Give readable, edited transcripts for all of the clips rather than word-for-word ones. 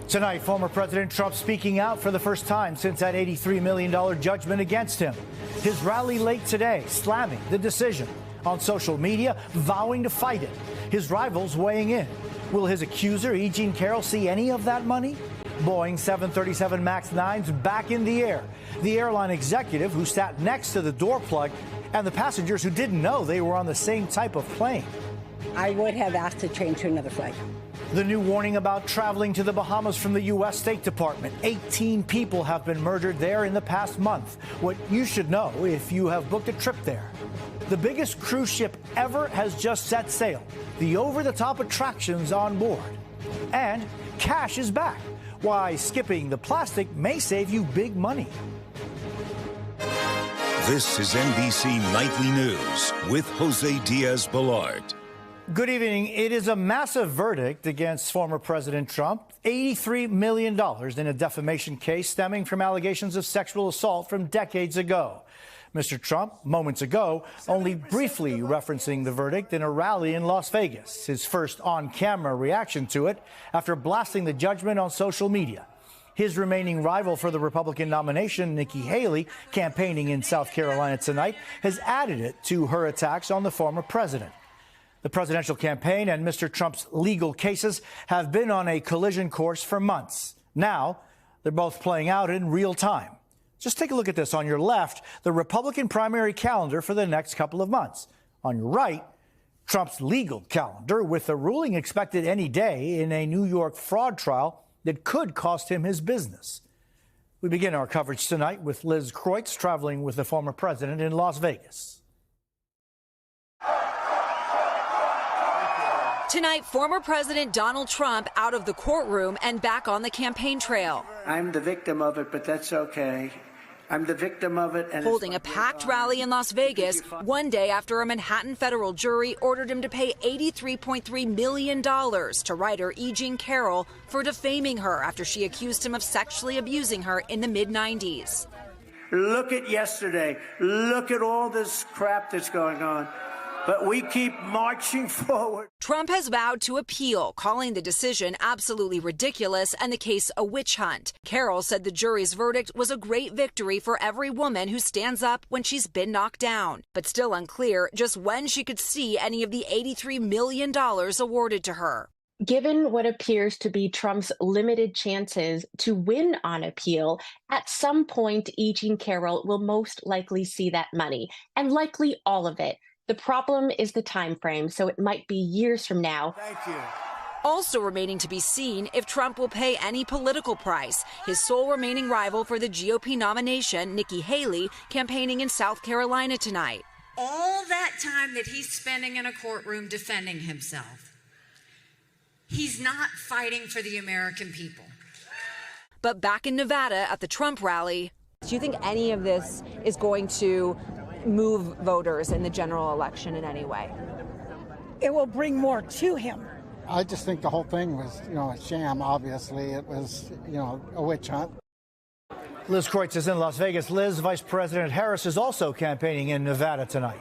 Tonight, former President Trump speaking out for the first time since that $83 million judgment against him. His rally late today, slamming the decision on social media, vowing to fight it. His rivals weighing in. Will his accuser, E. Jean Carroll, see any of that money? Boeing 737 MAX 9s back in the air. The airline executive who sat next to the door plug and the passengers who didn't know they were on the same type of plane. I would have asked to change to another flight. The new warning about traveling to the Bahamas from the U.S. State Department. 18 people have been murdered there in the past month. What you should know if you have booked a trip there. The biggest cruise ship ever has just set sail. The over-the-top attractions on board. And cash is back. Why skipping the plastic may save you big money. This is NBC Nightly News with Jose Diaz-Balart. Good evening. It is a massive verdict against former President Trump. $83 million in a defamation case stemming from allegations of sexual assault from decades ago. Mr. Trump, moments ago, only briefly referencing the verdict in a rally in Las Vegas, his first on-camera reaction to it after blasting the judgment on social media. His remaining rival for the Republican nomination, Nikki Haley, campaigning in South Carolina tonight, has added it to her attacks on the former president. The presidential campaign and Mr. Trump's legal cases have been on a collision course for months. Now, they're both playing out in real time. Just take a look at this. On your left, the Republican primary calendar for the next couple of months. On your right, Trump's legal calendar, with a ruling expected any day in a New York fraud trial that could cost him his business. We begin our coverage tonight with Liz Kreutz traveling with the former president in Las Vegas. Tonight, former President Donald Trump out of the courtroom and back on the campaign trail. I'm the victim of it, but that's okay. I'm the victim of it. And holding a packed rally in Las Vegas one day after a Manhattan federal jury ordered him to pay $83.3 million to writer E. Jean Carroll for defaming her after she accused him of sexually abusing her in the mid-90s. Look at yesterday. Look at all this crap that's going on. But we keep marching forward. Trump has vowed to appeal, calling the decision absolutely ridiculous and the case a witch hunt. Carroll said the jury's verdict was a great victory for every woman who stands up when she's been knocked down, but still unclear just when she could see any of the $83 million awarded to her. Given what appears to be Trump's limited chances to win on appeal, at some point, E. Jean Carroll will most likely see that money, and likely all of it. The problem is the time frame, so it might be years from now. Thank you. Also remaining to be seen if Trump will pay any political price. His sole remaining rival for the GOP nomination, Nikki Haley, campaigning in South Carolina tonight. All that time that he's spending in a courtroom defending himself, he's not fighting for the American people. But back in Nevada at the Trump rally. Do you think any of this is going to move voters in the general election in any way? It will bring more to him. I just think the whole thing was, a sham, obviously. It was, a witch hunt. Liz Kreutz is in Las Vegas. Liz, Vice President Harris is also campaigning in Nevada tonight.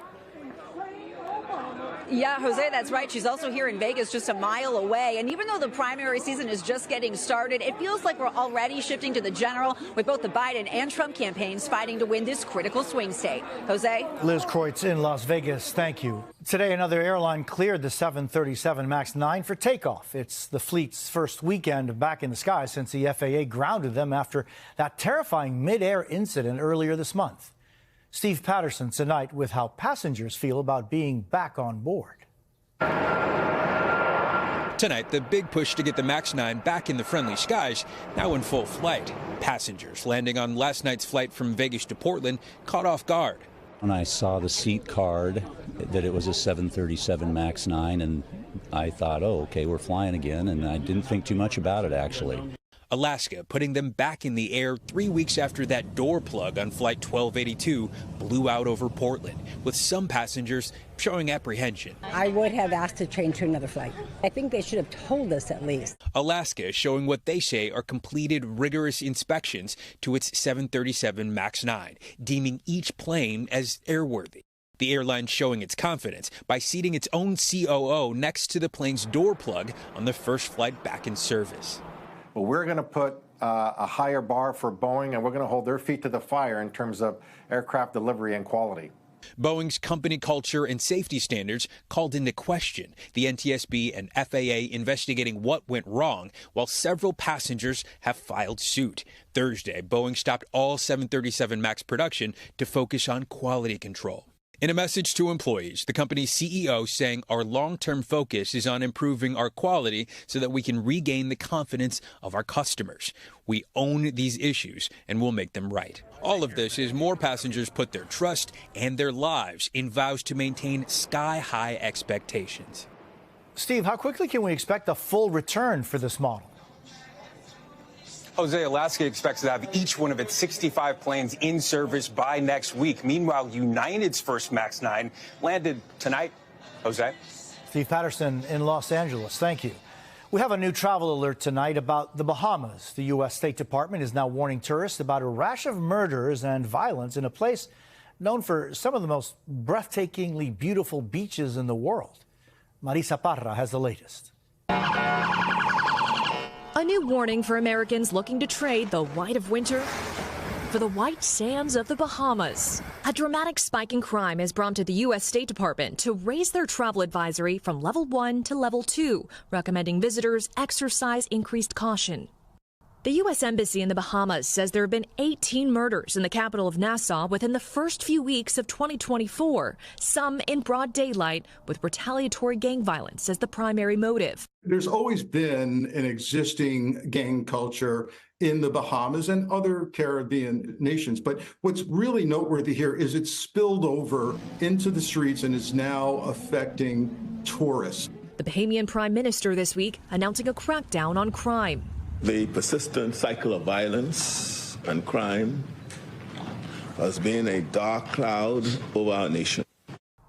Yeah, Jose, that's right. She's also here in Vegas, just a mile away. And even though the primary season is just getting started, it feels like we're already shifting to the general, with both the Biden and Trump campaigns fighting to win this critical swing state. Jose? Liz Kreutz in Las Vegas. Thank you. Today, another airline cleared the 737 MAX 9 for takeoff. It's the fleet's first weekend back in the sky since the FAA grounded them after that terrifying mid-air incident earlier this month. Steve Patterson tonight with how passengers feel about being back on board. Tonight, the big push to get the MAX 9 back in the friendly skies, now in full flight. Passengers landing on last night's flight from Vegas to Portland caught off guard. When I saw the seat card that it was a 737 MAX 9, and I thought, oh, okay, we're flying again, and I didn't think too much about it, actually. Alaska putting them back in the air 3 weeks after that door plug on Flight 1282 blew out over Portland, with some passengers showing apprehension. I would have asked to change to another flight. I think they should have told us at least. Alaska showing what they say are completed rigorous inspections to its 737 MAX 9, deeming each plane as airworthy. The airline showing its confidence by seating its own COO next to the plane's door plug on the first flight back in service. But we're going to put a higher bar for Boeing, and we're going to hold their feet to the fire in terms of aircraft delivery and quality. Boeing's company culture and safety standards called into question, the NTSB and FAA investigating what went wrong, while several passengers have filed suit. Thursday, Boeing stopped all 737 MAX production to focus on quality control. In a message to employees, the company's CEO saying our long-term focus is on improving our quality so that we can regain the confidence of our customers. We own these issues and we'll make them right. All of this as more passengers put their trust and their lives in vows to maintain sky-high expectations. Steve, how quickly can we expect a full return for this model? Jose, Alaska expects to have each one of its 65 planes in service by next week. Meanwhile, United's first MAX 9 landed tonight. Jose? Steve Patterson in Los Angeles. Thank you. We have a new travel alert tonight about the Bahamas. The U.S. State Department is now warning tourists about a rash of murders and violence in a place known for some of the most breathtakingly beautiful beaches in the world. Marisa Parra has the latest. A new warning for Americans looking to trade the white of winter for the white sands of the Bahamas. A dramatic spike in crime has prompted the U.S. State Department to raise their travel advisory from level 1 to level 2, recommending visitors exercise increased caution. The U.S. Embassy in the Bahamas says there have been 18 murders in the capital of Nassau within the first few weeks of 2024, some in broad daylight, with retaliatory gang violence as the primary motive. There's always been an existing gang culture in the Bahamas and other Caribbean nations. But what's really noteworthy here is it's spilled over into the streets and is now affecting tourists. The Bahamian Prime Minister this week announcing a crackdown on crime. The persistent cycle of violence and crime has been a dark cloud over our nation.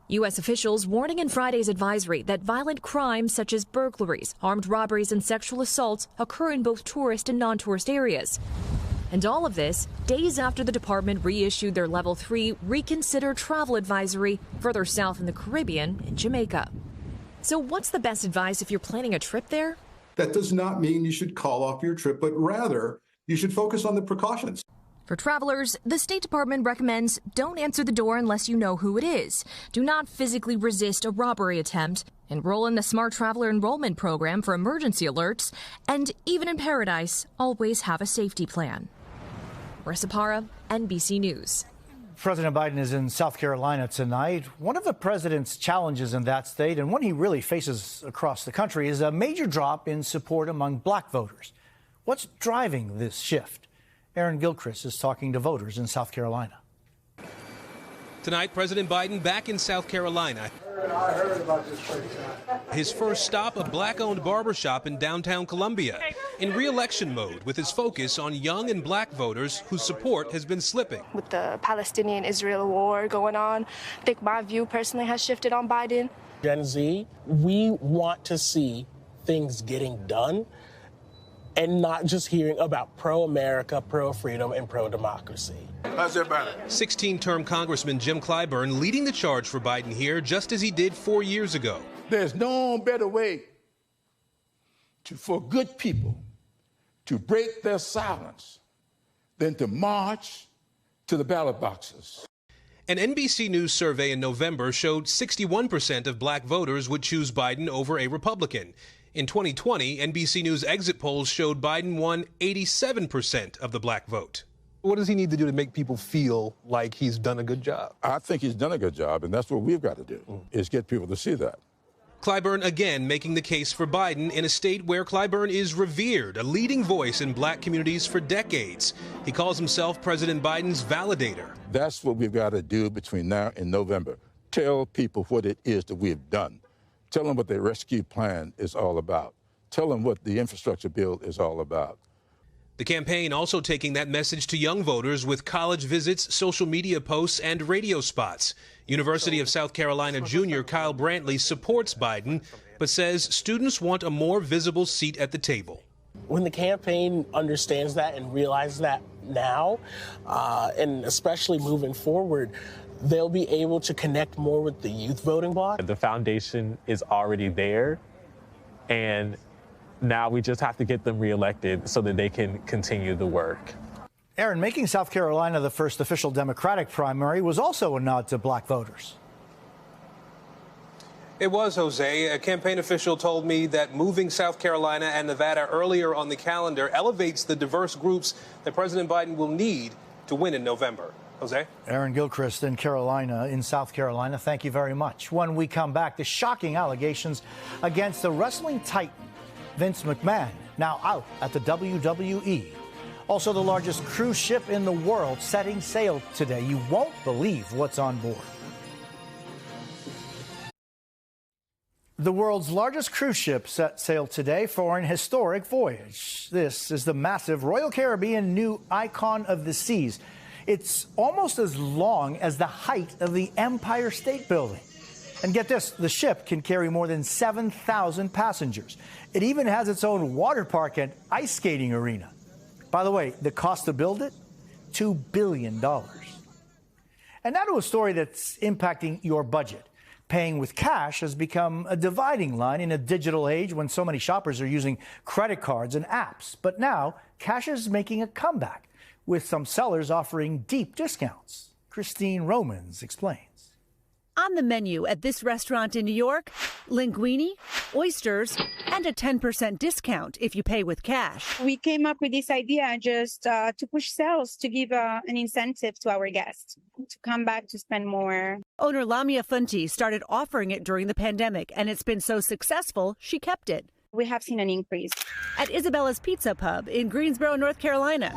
U.S. officials warning in Friday's advisory that violent crimes such as burglaries, armed robberies, and sexual assaults occur in both tourist and non-tourist areas. And all of this days after the department reissued their Level 3 Reconsider Travel Advisory further south in the Caribbean in Jamaica. So what's the best advice if you're planning a trip there? That does not mean you should call off your trip, but rather you should focus on the precautions. For travelers, the State Department recommends don't answer the door unless you know who it is. Do not physically resist a robbery attempt. Enroll in the Smart Traveler Enrollment Program for emergency alerts. And even in paradise, always have a safety plan. Marisa Parra, NBC News. President Biden is in South Carolina tonight. One of the president's challenges in that state, and one he really faces across the country, is a major drop in support among black voters. What's driving this shift? Aaron Gilchrist is talking to voters in South Carolina. Tonight, President Biden back in South Carolina. I heard about this place. His first stop, a black-owned barbershop in downtown Columbia, in re-election mode with his focus on young and black voters whose support has been slipping. With the Palestinian-Israel war going on, I think my view personally has shifted on Biden. Gen Z, we want to see things getting done and not just hearing about pro-America, pro-freedom, and pro-democracy. How's that better? 16-term Congressman Jim Clyburn leading the charge for Biden here, just as he did 4 years ago. There's no better way for good people to break their silence than to march to the ballot boxes. An NBC News survey in November showed 61% of black voters would choose Biden over a Republican. In 2020, NBC News exit polls showed Biden won 87% of the black vote. What does he need to do to make people feel like he's done a good job? I think he's done a good job, and that's what we've got to do, is get people to see that. Clyburn again making the case for Biden in a state where Clyburn is revered, a leading voice in black communities for decades. He calls himself President Biden's validator. That's what we've got to do between now and November. Tell people what it is that we've done. Tell them what the rescue plan is all about. Tell them what the infrastructure bill is all about. The campaign also taking that message to young voters with college visits, social media posts, and radio spots. University of South Carolina junior Kyle Brantley supports Biden, but says students want a more visible seat at the table. When the campaign understands that and realizes that now, and especially moving forward, they'll be able to connect more with the youth voting bloc. The foundation is already there, and Now we just have to get them reelected so that they can continue the work. Aaron, making South Carolina the first official Democratic primary was also a nod to black voters. It was, Jose. A campaign official told me that moving South Carolina and Nevada earlier on the calendar elevates the diverse groups that President Biden will need to win in November. Jose? Aaron Gilchrist in South Carolina. Thank you very much. When we come back, the shocking allegations against the wrestling titan Vince McMahon, now out at the WWE. Also, the largest cruise ship in the world setting sail today. You won't believe what's on board. The world's largest cruise ship set sail today for an historic voyage. This is the massive Royal Caribbean new Icon of the Seas. It's almost as long as the height of the Empire State Building. And get this, the ship can carry more than 7,000 passengers. It even has its own water park and ice skating arena. By the way, the cost to build it, $2 billion. And now to a story that's impacting your budget. Paying with cash has become a dividing line in a digital age when so many shoppers are using credit cards and apps. But now, cash is making a comeback, with some sellers offering deep discounts. Christine Romans explains. On the menu at this restaurant in New York, linguine, oysters, and a 10% discount if you pay with cash. We came up with this idea just to push sales, to give an incentive to our guests to come back to spend more. Owner Lamia Funti started offering it during the pandemic, and it's been so successful, she kept it. We have seen an increase. At Isabella's Pizza Pub in Greensboro, North Carolina,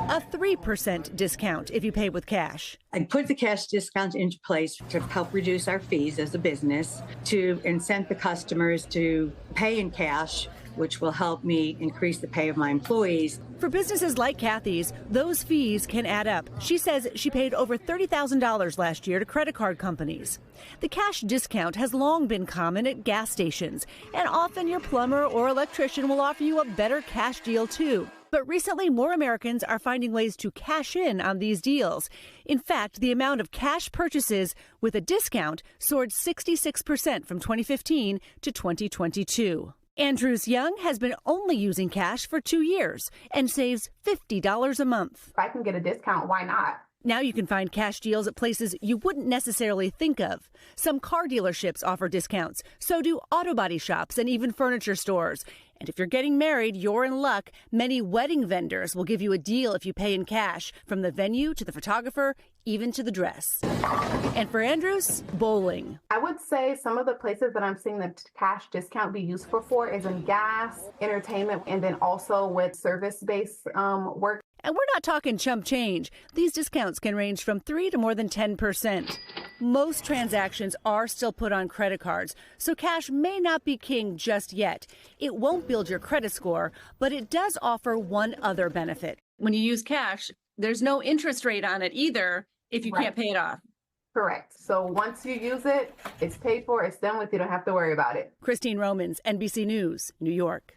a 3% discount if you pay with cash. I put the cash discount into place to help reduce our fees as a business, to incent the customers to pay in cash, which will help me increase the pay of my employees. For businesses like Kathy's, those fees can add up. She says she paid over $30,000 last year to credit card companies. The cash discount has long been common at gas stations, and often your plumber or electrician will offer you a better cash deal too. But recently, more Americans are finding ways to cash in on these deals. In fact, the amount of cash purchases with a discount soared 66% from 2015 to 2022. Andrews Young has been only using cash for 2 years and saves $50 a month. If I can get a discount, why not? Now you can find cash deals at places you wouldn't necessarily think of. Some car dealerships offer discounts, so do auto body shops and even furniture stores. And if you're getting married, you're in luck. Many wedding vendors will give you a deal if you pay in cash, from the venue to the photographer, even to the dress. And for Andrews, bowling. I would say some of the places that I'm seeing the cash discount be useful for is in gas, entertainment, and then also with service-based work. And we're not talking chump change. These discounts can range from 3 to more than 10%. Most transactions are still put on credit cards, so cash may not be king just yet. It won't build your credit score, but it does offer one other benefit. When you use cash, there's no interest rate on it either if you can't pay it off. Correct. So once you use it, it's paid for, it's done with, you don't have to worry about it. Christine Romans, NBC News, New York.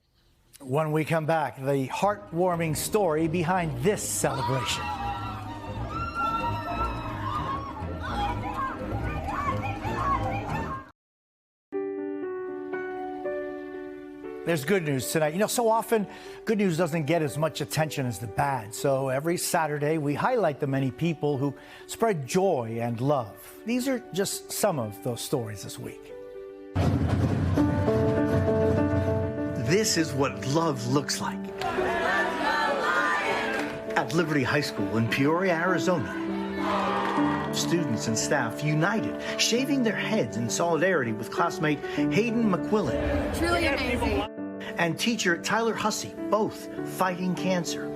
When we come back, the heartwarming story behind this celebration. There's good news tonight. You know, so often good news doesn't get as much attention as the bad. So every Saturday we highlight the many people who spread joy and love. These are just some of those stories this week. This is what love looks like. At Liberty High School in Peoria, Arizona, students and staff united, shaving their heads in solidarity with classmate Hayden McQuillan. Truly amazing. And teacher Tyler Hussey, both fighting cancer.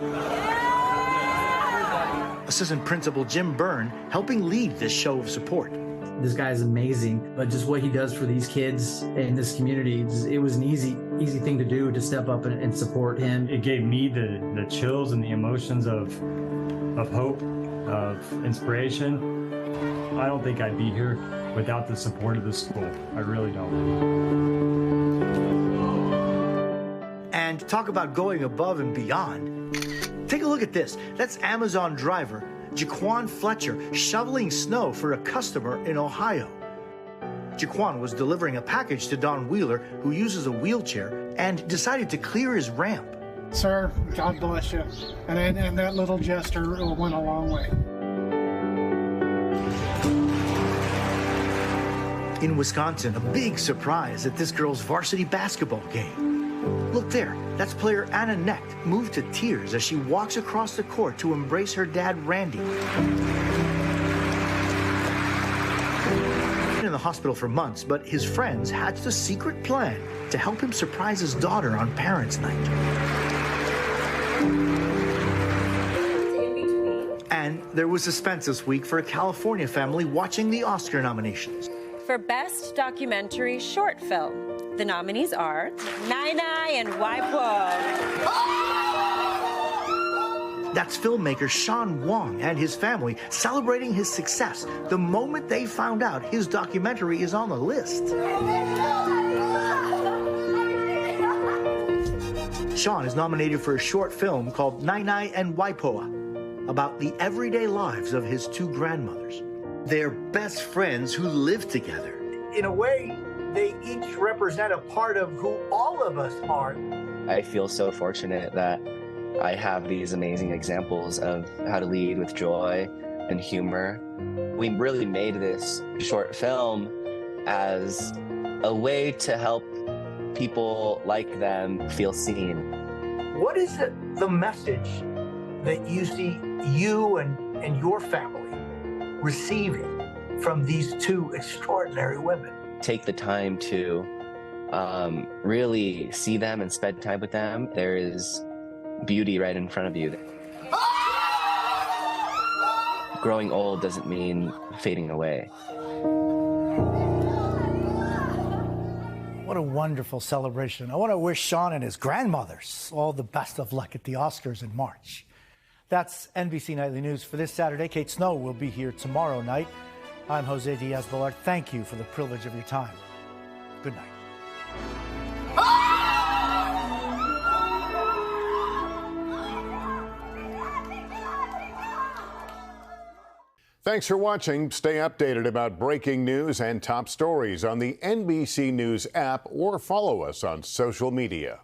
Assistant Principal Jim Byrne helping lead this show of support. This guy is amazing, but just what he does for these kids in this community, it was an easy thing to do, to step up and support him. It gave me the chills and the emotions of hope, of inspiration. I don't think I'd be here without the support of the school. I really don't. And talk about going above and beyond. Take a look at this. That's Amazon driver Jaquan Fletcher shoveling snow for a customer in Ohio. Jaquan was delivering a package to Don Wheeler, who uses a wheelchair, and decided to clear his ramp. Sir, God bless you. And that little gesture went a long way. In Wisconsin, a big surprise at this girl's varsity basketball game. Look there, that's player Anna Necht, moved to tears as she walks across the court to embrace her dad, Randy. In the hospital for months, but his friends hatched a secret plan to help him surprise his daughter on Parents' Night. And there was suspense this week for a California family watching the Oscar nominations. For Best Documentary Short Film, the nominees are Nai and Waipo. That's filmmaker Sean Wong and his family celebrating his success the moment they found out his documentary is on the list. Sean is nominated for a short film called Nai and Waipoa, about the everyday lives of his two grandmothers. They're best friends who live together. In a way, they each represent a part of who all of us are. I feel so fortunate that I have these amazing examples of how to lead with joy and humor. We really made this short film as a way to help people like them feel seen. What is the message that you see you and your family receiving from these two extraordinary women? Take the time to really see them and spend time with them. There is beauty right in front of you. Growing old doesn't mean fading away. What a wonderful celebration. I want to wish Sean and his grandmothers all the best of luck at the Oscars in March. That's NBC Nightly News for this Saturday. Kate Snow will be here tomorrow night. I'm Jose Diaz-Balart. Thank you for the privilege of your time. Good night. Thanks for watching. Stay updated about breaking news and top stories on the NBC News app or follow us on social media.